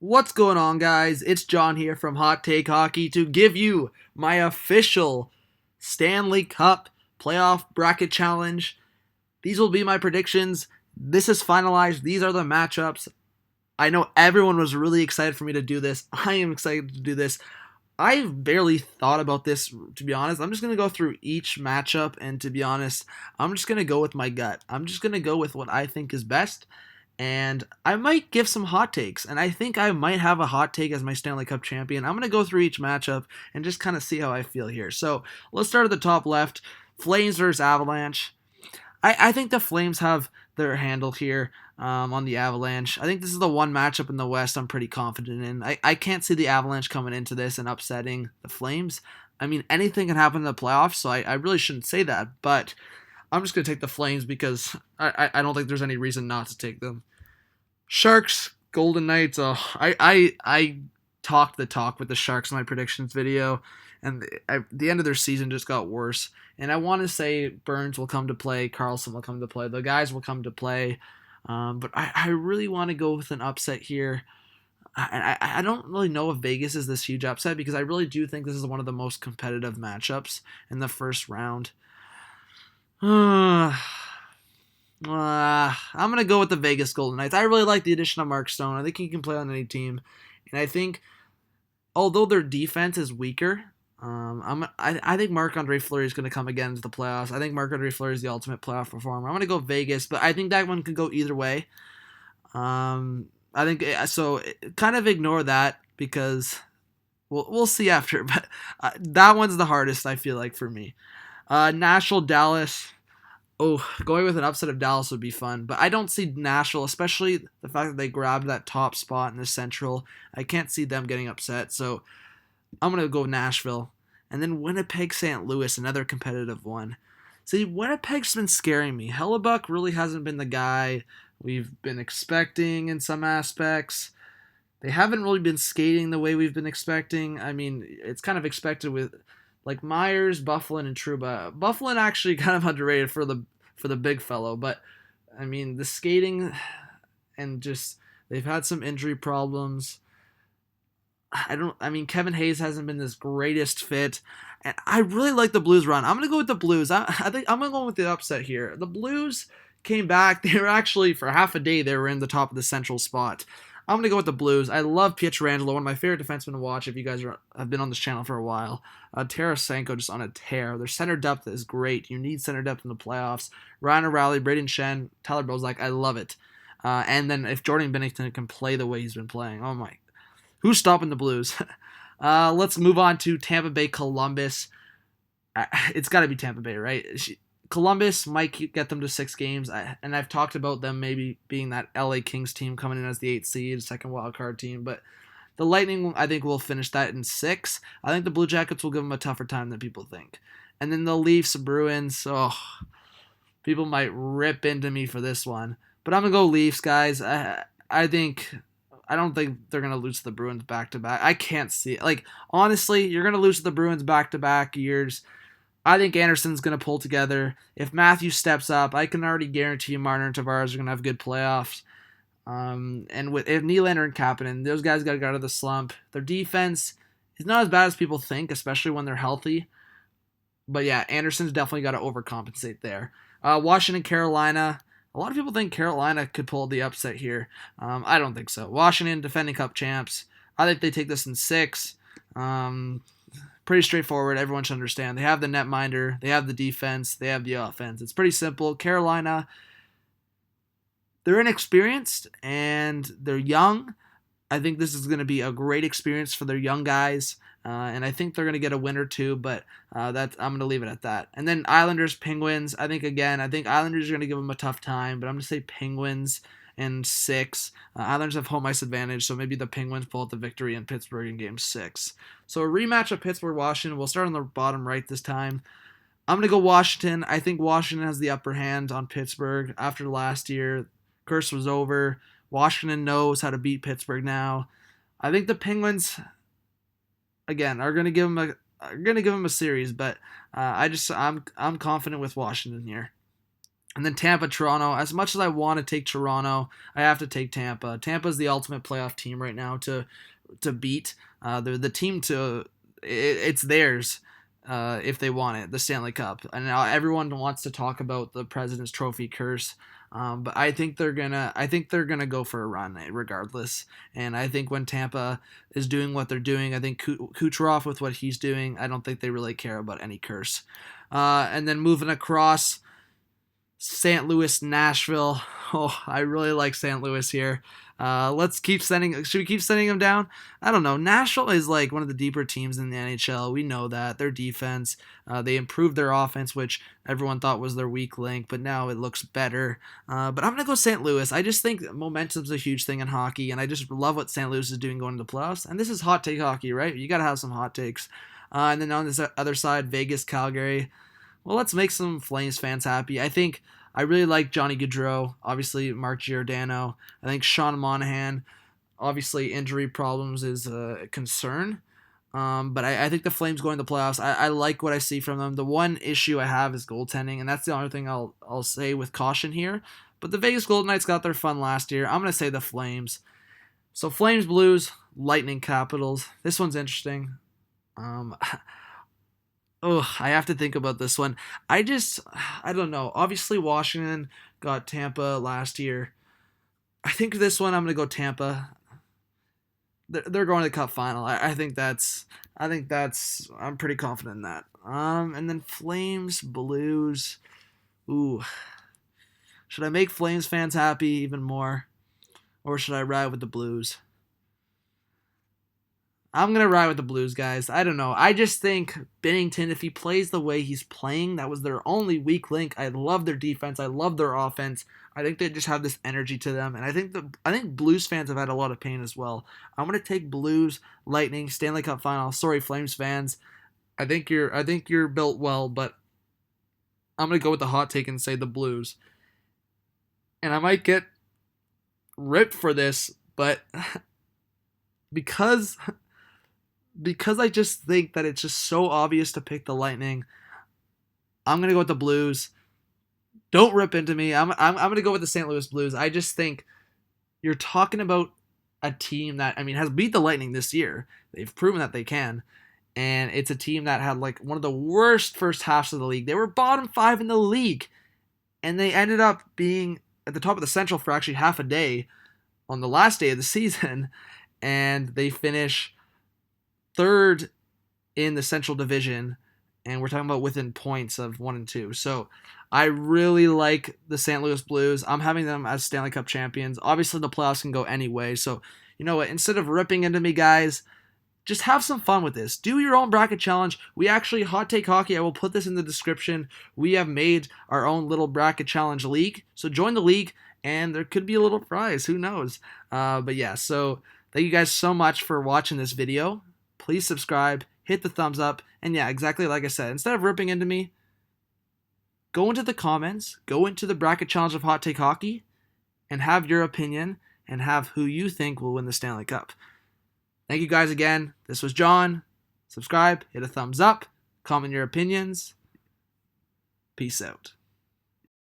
What's going on, guys? It's John here from HotTakeHockey to give you my official Stanley Cup playoff bracket challenge. These will be my predictions. This is finalized. These are the matchups. I know everyone was really excited for me to do this. I am excited to do this. I barely thought about this, to be honest. I'm just going to go through each matchup, and to be honest, I'm just going to go with my gut. I'm just going to go with what I think is best, and I might give some hot takes, and I think I might have a hot take as my Stanley Cup champion. I'm going to go through each matchup and just kind of see how I feel here. So let's start at the top left. Flames versus Avalanche. I think the Flames have their handle here on the Avalanche. I think this is the one matchup in the West I'm pretty confident in. I can't see the Avalanche coming into this and upsetting the Flames. I mean, anything can happen in the playoffs, so I really shouldn't say that, but I'm just going to take the Flames because I don't think there's any reason not to take them. Sharks, Golden Knights. Oh, I talked the talk with the Sharks in my predictions video, and the end of their season just got worse. And I want to say Burns will come to play, Carlson will come to play, the guys will come to play, but I really want to go with an upset here. I don't really know if Vegas is this huge upset because I really do think this is one of the most competitive matchups in the first round. I'm gonna go with the Vegas Golden Knights. I really like the addition of Mark Stone. I think he can play on any team, and I think although their defense is weaker, I think Marc-Andre Fleury is going to come again to the playoffs. I think Marc-Andre Fleury is the ultimate playoff performer. I'm going to go Vegas, but I think that one could go either way. I think so. Kind of ignore that because we'll see after. But that one's the hardest. I feel like for me. Nashville, Dallas. Oh, going with an upset of Dallas would be fun, but I don't see Nashville, especially the fact that they grabbed that top spot in the Central. I can't see them getting upset, so I'm going to go Nashville. And then Winnipeg, St. Louis, another competitive one. See, Winnipeg's been scaring me. Hellebuck really hasn't been the guy we've been expecting in some aspects. They haven't really been skating the way we've been expecting. I mean, it's kind of expected with like Myers, Bufflin, and Trouba. Bufflin actually kind of underrated for the big fellow, but I mean the skating and just they've had some injury problems. I mean Kevin Hayes hasn't been this greatest fit, and I really like the Blues run. I'm gonna go with the Blues. I think I'm gonna go with the upset here. The Blues came back. They were actually for half a day they were in the top of the Central spot. I'm going to go with the Blues. I love Pietrangelo, one of my favorite defensemen to watch if you guys have been on this channel for a while. Tarasenko just on a tear. Their center depth is great. You need center depth in the playoffs. Ryan O'Reilly, Braden Shen, Tyler Bozak, I love it. And then if Jordan Binnington can play the way he's been playing, oh my. Who's stopping the Blues? Let's move on to Tampa Bay, Columbus. It's got to be Tampa Bay, right? Columbus might get them to 6 games, and I've talked about them maybe being that LA Kings team coming in as the 8th seed, second wild card team, but the Lightning, I think, will finish that in 6. I think the Blue Jackets will give them a tougher time than people think. And then the Leafs, Bruins, people might rip into me for this one, but I'm going to go Leafs, guys. I don't think they're going to lose to the Bruins back-to-back. I can't see it. Like, honestly, you're going to lose to the Bruins back-to-back years. I think Anderson's going to pull together. If Matthews steps up, I can already guarantee Marner and Tavares are going to have good playoffs. And if Nylander and Kapanen, those guys got to get out of the slump. Their defense is not as bad as people think, especially when they're healthy. But yeah, Anderson's definitely got to overcompensate there. Washington, Carolina. A lot of people think Carolina could pull the upset here. I don't think so. Washington, defending Cup champs. I think they take this in 6. Pretty straightforward. Everyone should understand. They have the netminder. They have the defense. They have the offense. It's pretty simple. Carolina, they're inexperienced and they're young. I think this is going to be a great experience for their young guys. And I think they're going to get a win or two, but I'm going to leave it at that. And then Islanders, Penguins. I think Islanders are going to give them a tough time, but I'm going to say Penguins in 6. Islanders have home ice advantage, so maybe the Penguins pull out the victory in Pittsburgh in Game 6. So a rematch of Pittsburgh-Washington. We'll start on the bottom right this time. I'm going to go Washington. I think Washington has the upper hand on Pittsburgh after last year. Curse was over. Washington knows how to beat Pittsburgh now. I think the Penguins, again, are going to give them a series, but I'm confident with Washington here. And then Tampa, Toronto. As much as I want to take Toronto, I have to take Tampa. Tampa's the ultimate playoff team right now to beat. They're the team to. It's theirs if they want it, the Stanley Cup. And now everyone wants to talk about the President's Trophy curse. But I think they're gonna go for a run regardless. And I think when Tampa is doing what they're doing, I think Kucherov with what he's doing, I don't think they really care about any curse. And then moving across. St. Louis, Nashville. Oh, I really like St. Louis here. Let's keep sending. Should we keep sending them down? I don't know. Nashville is like one of the deeper teams in the NHL. We know that their defense. They improved their offense, which everyone thought was their weak link, but now it looks better. But I'm gonna go St. Louis. I just think momentum's a huge thing in hockey, and I just love what St. Louis is doing going to the playoffs. And this is hot take hockey, right? You gotta have some hot takes. And then on this other side, Vegas, Calgary. Well, let's make some Flames fans happy. I really like Johnny Gaudreau, obviously Mark Giordano. I think Sean Monahan, obviously injury problems is a concern. But I think the Flames going to the playoffs. I like what I see from them. The one issue I have is goaltending, and that's the only thing I'll say with caution here. But the Vegas Golden Knights got their fun last year. I'm going to say the Flames. So Flames, Blues, Lightning, Capitals. This one's interesting. I have to think about this one. I don't know. Obviously, Washington got Tampa last year. I think this one I'm gonna go Tampa. They're going to the Cup final. I think that's. I'm pretty confident in that. And then Flames, Blues. Ooh, should I make Flames fans happy even more, or should I ride with the Blues? I'm going to ride with the Blues, guys. I don't know. I just think Binnington, if he plays the way he's playing, that was their only weak link. I love their defense. I love their offense. I think they just have this energy to them. And I think Blues fans have had a lot of pain as well. I'm going to take Blues, Lightning, Stanley Cup final. Sorry, Flames fans. I think you're built well, but I'm going to go with the hot take and say the Blues. And I might get ripped for this, but because I just think that it's just so obvious to pick the Lightning, I'm gonna go with the Blues. Don't rip into me. I'm gonna go with the St. Louis Blues. I just think you're talking about a team that has beat the Lightning this year. They've proven that they can, and it's a team that had like one of the worst first halves of the league. They were bottom 5 in the league, and they ended up being at the top of the Central for actually half a day on the last day of the season, and they finish third in the Central Division, and we're talking about within points of 1 and 2. So I really like the St. Louis Blues. I'm having them as Stanley Cup champions. Obviously, the playoffs can go any way. So you know what? Instead of ripping into me, guys, just have some fun with this. Do your own bracket challenge. We actually, Hot Take Hockey, I will put this in the description. We have made our own little bracket challenge league. So join the league, and there could be a little prize. Who knows? But yeah, so thank you guys so much for watching this video. Please subscribe, hit the thumbs up, and yeah, exactly like I said, instead of ripping into me, go into the comments, go into the bracket challenge of Hot Take Hockey, and have your opinion, and have who you think will win the Stanley Cup. Thank you guys again. This was John. Subscribe, hit a thumbs up, comment your opinions. Peace out.